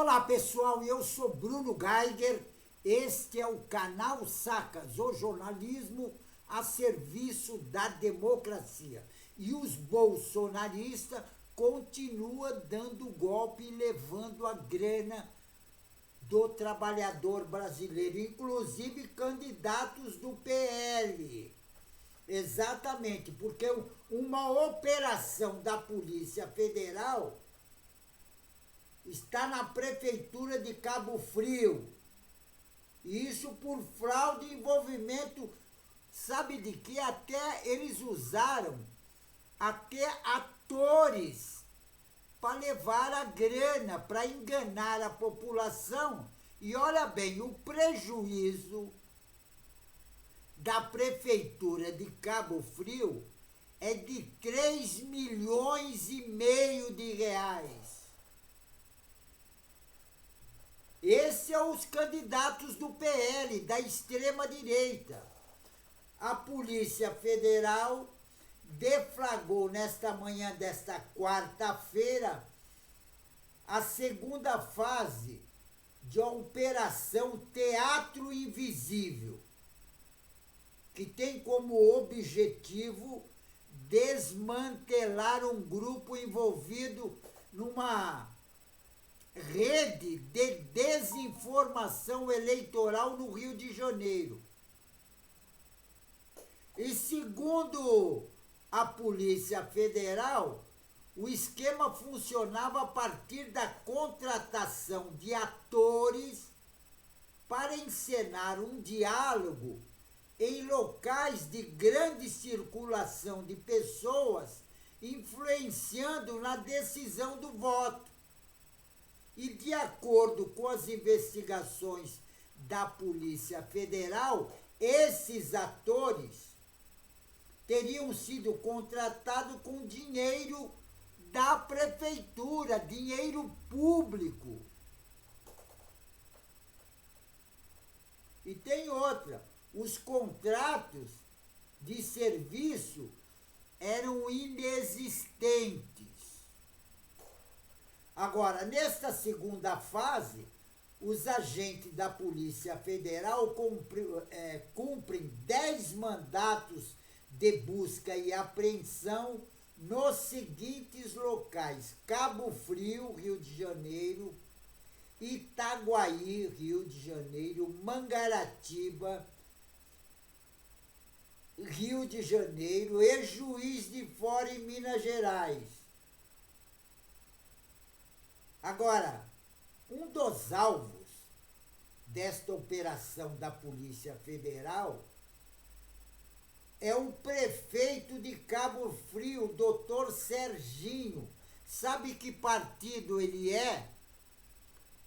Olá pessoal, eu sou Bruno Geiger, este é o canal Sacas, o jornalismo a serviço da democracia. E os bolsonaristas continuam dando golpe e levando a grana do trabalhador brasileiro, inclusive candidatos do PL. Exatamente, porque uma operação da Polícia Federal está na prefeitura de Cabo Frio. Isso por fraude e envolvimento, sabe de que? Até eles usaram até atores para levar a grana, para enganar a população. E olha bem, o prejuízo da prefeitura de Cabo Frio é de 3,5 milhões de reais. Esses são os candidatos do PL, da extrema-direita. A Polícia Federal deflagrou nesta manhã desta quarta-feira a segunda fase de uma operação Teatro Invisível, que tem como objetivo desmantelar um grupo envolvido numa rede de desinformação eleitoral no Rio de Janeiro. E segundo a Polícia Federal, o esquema funcionava a partir da contratação de atores para encenar um diálogo em locais de grande circulação de pessoas, influenciando na decisão do voto. E de acordo com as investigações da Polícia Federal, esses atores teriam sido contratados com dinheiro da prefeitura, dinheiro público. E tem outra, os contratos de serviço eram inexistentes. Agora, nesta segunda fase, os agentes da Polícia Federal cumprem 10 mandatos de busca e apreensão nos seguintes locais: Cabo Frio, Rio de Janeiro, Itaguaí, Rio de Janeiro, Mangaratiba, Rio de Janeiro e Juiz de Fora, em Minas Gerais. Agora, um dos alvos desta operação da Polícia Federal é o prefeito de Cabo Frio, doutor Serginho. Sabe que partido ele é?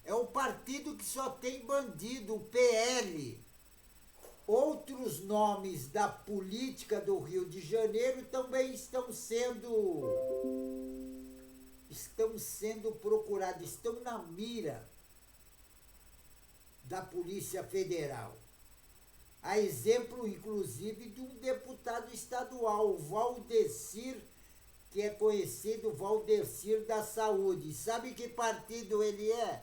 É o partido que só tem bandido, o PL. Outros nomes da política do Rio de Janeiro também estão sendo procurados, estão na mira da Polícia Federal. A exemplo, inclusive, de um deputado estadual, o Valdecir, que é conhecido Valdecir da Saúde. Sabe que partido ele é?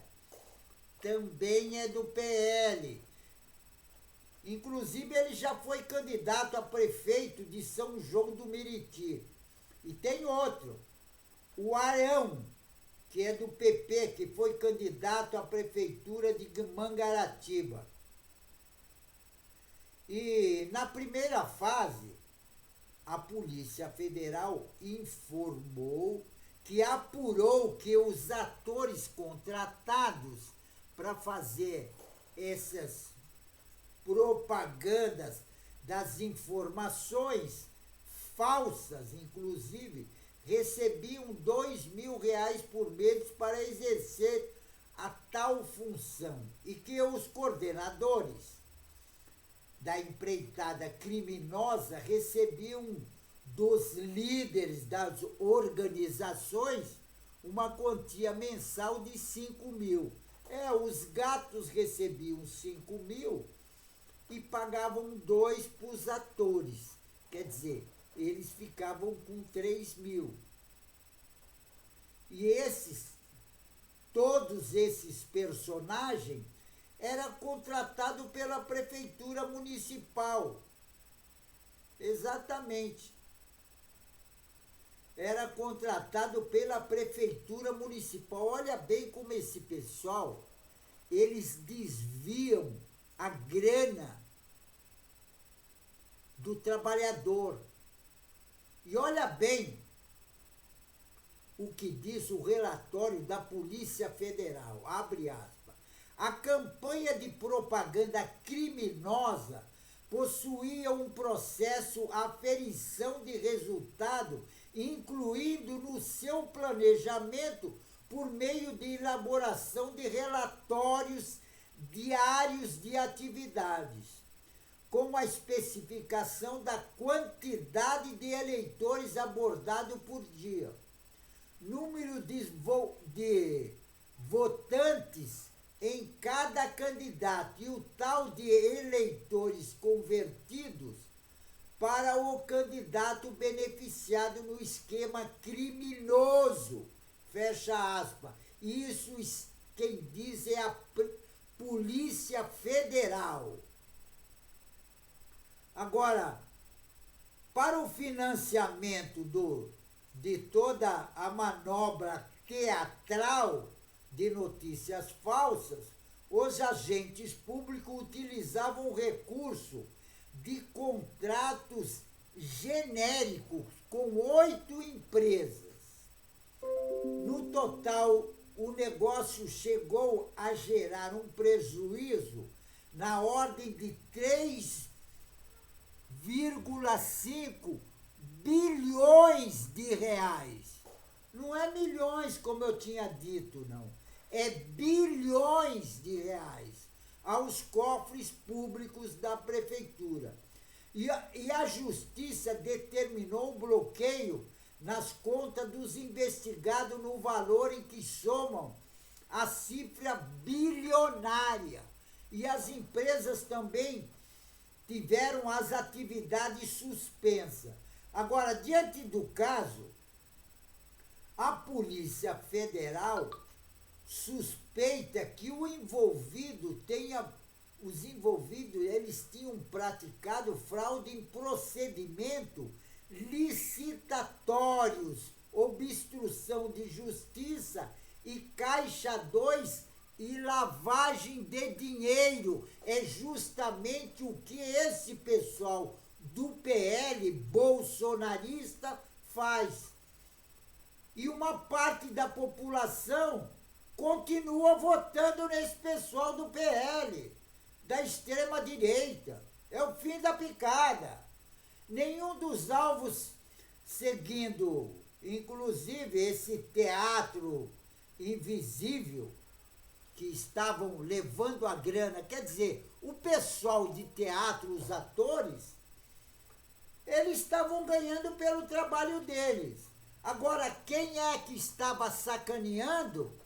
Também é do PL. Inclusive, ele já foi candidato a prefeito de São João do Meriti. E tem outro, o Arão, que é do PP, que foi candidato à prefeitura de Mangaratiba. E na primeira fase, a Polícia Federal informou que apurou que os atores contratados para fazer essas propagandas das informações falsas, inclusive, recebiam R$2.000 por mês para exercer a tal função, e que os coordenadores da empreitada criminosa recebiam dos líderes das organizações uma quantia mensal de 5 mil. Os gatos recebiam 5 mil e pagavam 2 para os atores. Quer dizer, eles ficavam com 3 mil. E esses, todos todos esses personagens era contratado pela prefeitura municipal. Exatamente. Era contratado pela prefeitura municipal. Olha bem como esse pessoal, eles desviam a grana do trabalhador. E olha bem o que diz o relatório da Polícia Federal, abre aspas. A campanha de propaganda criminosa possuía um processo aferição de resultado, incluindo no seu planejamento por meio de elaboração de relatórios diários de atividades, com a especificação da quantidade de eleitores abordado por dia, número de votantes em cada candidato e o tal de eleitores convertidos para o candidato beneficiado no esquema criminoso, fecha aspas. Isso quem diz é a Polícia Federal. Agora, para o financiamento de toda a manobra teatral de notícias falsas, os agentes públicos utilizavam o recurso de contratos genéricos com 8 empresas. No total, o negócio chegou a gerar um prejuízo na ordem de 3,5 bilhões de reais. Não é milhões, como eu tinha dito, não. É bilhões de reais aos cofres públicos da prefeitura. E a justiça determinou o bloqueio nas contas dos investigados no valor em que somam a cifra bilionária. E as empresas também tiveram as atividades suspensas. Agora, diante do caso, a Polícia Federal suspeita que os envolvidos eles tinham praticado fraude em procedimento licitatórios, obstrução de justiça e Caixa 2 e lavagem de dinheiro. É justamente o que esse pessoal do PL bolsonarista faz. E uma parte da população continua votando nesse pessoal do PL, da extrema-direita. É o fim da picada. Nenhum dos alvos seguindo, inclusive esse teatro invisível, que estavam levando a grana, quer dizer, o pessoal de teatro, os atores, eles estavam ganhando pelo trabalho deles. Agora, quem é que estava sacaneando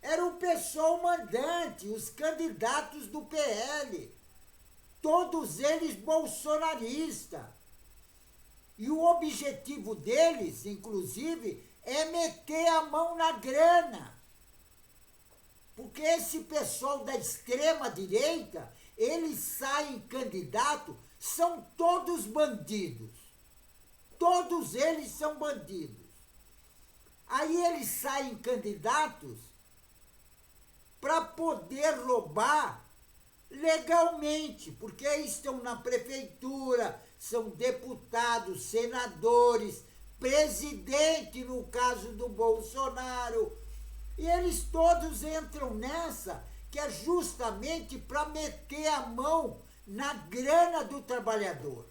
era o pessoal mandante, os candidatos do PL, todos eles bolsonaristas. E o objetivo deles, inclusive, é meter a mão na grana. Porque esse pessoal da extrema-direita, eles saem candidato, são todos bandidos. Todos eles são bandidos. Aí eles saem candidatos para poder roubar legalmente, porque estão na prefeitura, são deputados, senadores, presidente no caso do Bolsonaro. E eles todos entram nessa, que é justamente para meter a mão na grana do trabalhador.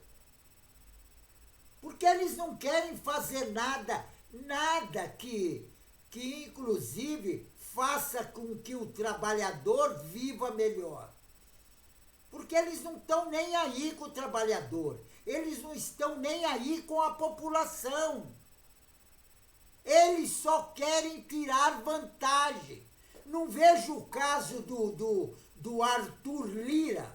Porque eles não querem fazer nada que inclusive faça com que o trabalhador viva melhor. Porque eles não estão nem aí com o trabalhador, eles não estão nem aí com a população. Eles só querem tirar vantagem. Não vejo o caso do Arthur Lira.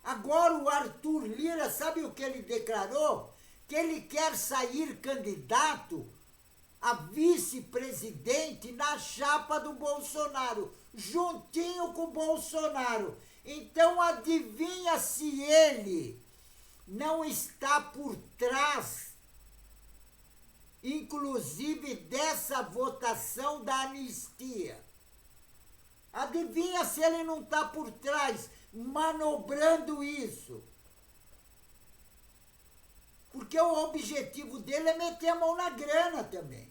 Agora o Arthur Lira, sabe o que ele declarou? Que ele quer sair candidato a vice-presidente na chapa do Bolsonaro, juntinho com o Bolsonaro. Então, adivinha se ele não está por trás, inclusive, dessa votação da anistia? Adivinha se ele não está por trás, manobrando isso? Porque o objetivo dele é meter a mão na grana também.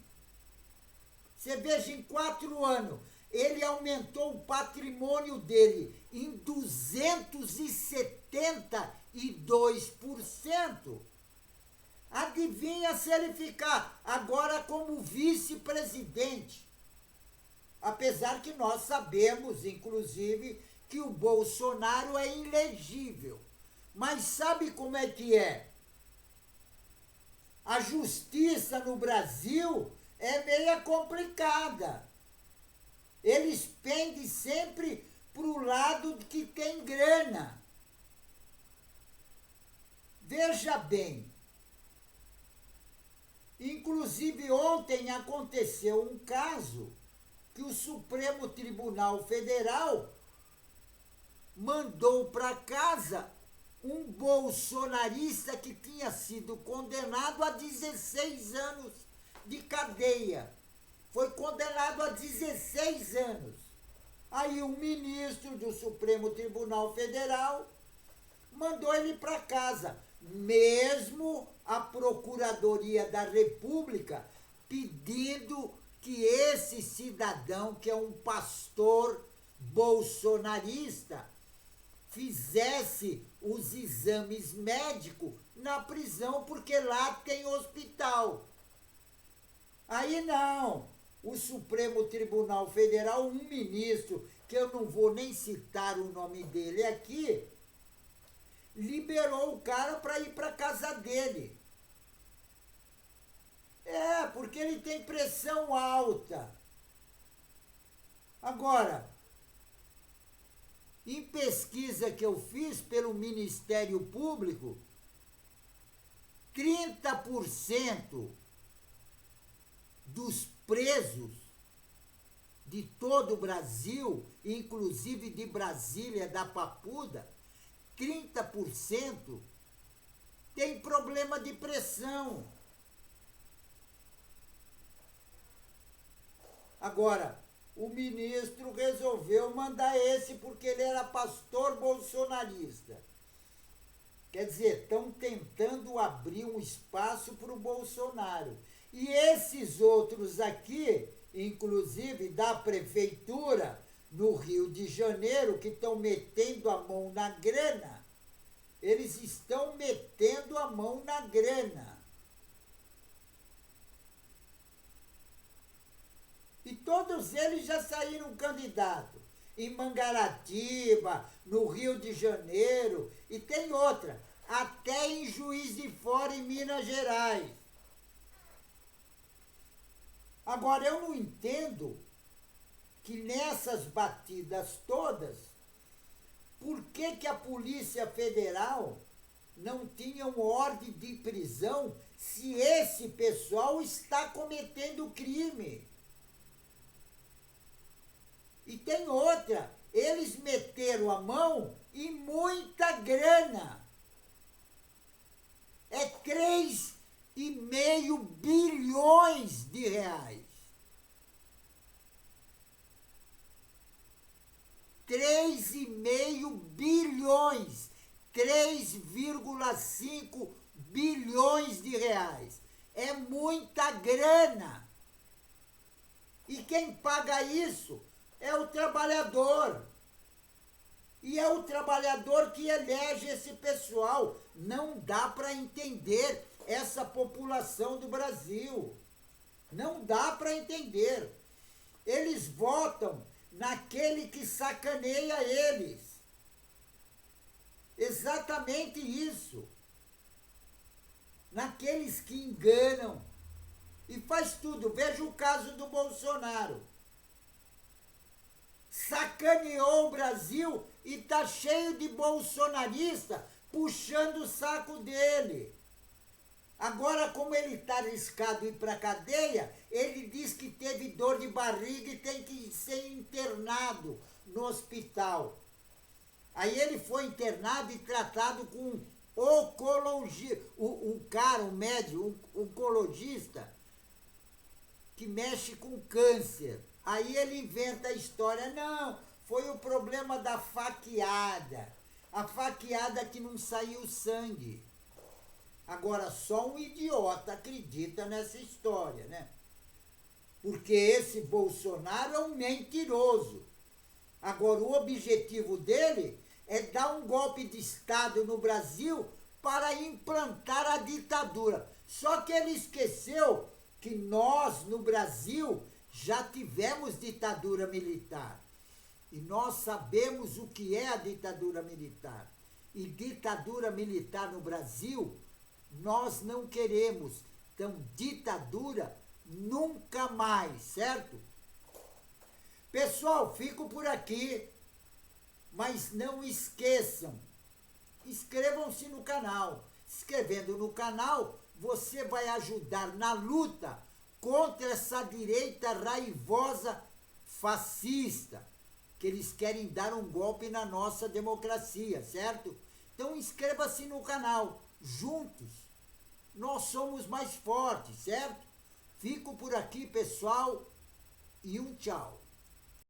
Você veja, em 4 anos, ele aumentou o patrimônio dele em 272%. Adivinha se ele ficar agora como vice-presidente? Apesar que nós sabemos, inclusive, que o Bolsonaro é ilegível. Mas sabe como é que é? A justiça no Brasil é meio complicada. Eles pendem sempre para o lado que tem grana. Veja bem, inclusive ontem aconteceu um caso que o Supremo Tribunal Federal mandou para casa um bolsonarista que tinha sido condenado a 16 anos de cadeia. Foi condenado a 16 anos. Aí um ministro do Supremo Tribunal Federal mandou ele para casa, mesmo a Procuradoria da República pedindo que esse cidadão, que é um pastor bolsonarista, fizesse os exames médicos na prisão, porque lá tem hospital. Aí não, o Supremo Tribunal Federal, um ministro, que eu não vou nem citar o nome dele aqui, liberou o cara para ir para casa dele. Porque ele tem pressão alta. Agora, em pesquisa que eu fiz pelo Ministério Público, 30% dos presos de todo o Brasil, inclusive de Brasília, da Papuda, 30% tem problema de pressão. Agora, o ministro resolveu mandar esse porque ele era pastor bolsonarista. Quer dizer, estão tentando abrir um espaço para o Bolsonaro. E esses outros aqui, inclusive da prefeitura no Rio de Janeiro, que estão metendo a mão na grana, eles estão metendo a mão na grana. E todos eles já saíram candidatos. Em Mangaratiba, no Rio de Janeiro, e tem outra, até em Juiz de Fora, em Minas Gerais. Agora, eu não entendo que nessas batidas todas, por que a Polícia Federal não tinha uma ordem de prisão se esse pessoal está cometendo crime? E tem outra, eles meteram a mão em muita grana. É 3,5 bilhões de reais. 3,5 bilhões. 3,5 bilhões de reais. É muita grana. E quem paga isso é o trabalhador. E é o trabalhador que elege esse pessoal. Não dá para entender essa população do Brasil. Não dá para entender. Eles votam naquele que sacaneia eles. Exatamente isso. Naqueles que enganam. E faz tudo. Veja o caso do Bolsonaro. Sacaneou o Brasil e está cheio de bolsonarista puxando o saco dele. Agora, como ele está arriscado ir para a cadeia, ele diz que teve dor de barriga e tem que ser internado no hospital. Aí ele foi internado e tratado com oncologia, um médico, um oncologista, que mexe com câncer. Aí ele inventa a história, não, foi o problema da faqueada. A faqueada que não saiu sangue. Agora, só um idiota acredita nessa história, né? Porque esse Bolsonaro é um mentiroso. Agora, o objetivo dele é dar um golpe de Estado no Brasil para implantar a ditadura. Só que ele esqueceu que nós, no Brasil, já tivemos ditadura militar. E nós sabemos o que é a ditadura militar. E ditadura militar no Brasil, nós não queremos. Então, ditadura nunca mais, certo? Pessoal, fico por aqui. Mas não esqueçam, inscrevam-se no canal. Se inscrevendo no canal, você vai ajudar na luta contra essa direita raivosa fascista, que eles querem dar um golpe na nossa democracia, certo? Então inscreva-se no canal. Juntos, nós somos mais fortes, certo? Fico por aqui, pessoal, e um tchau.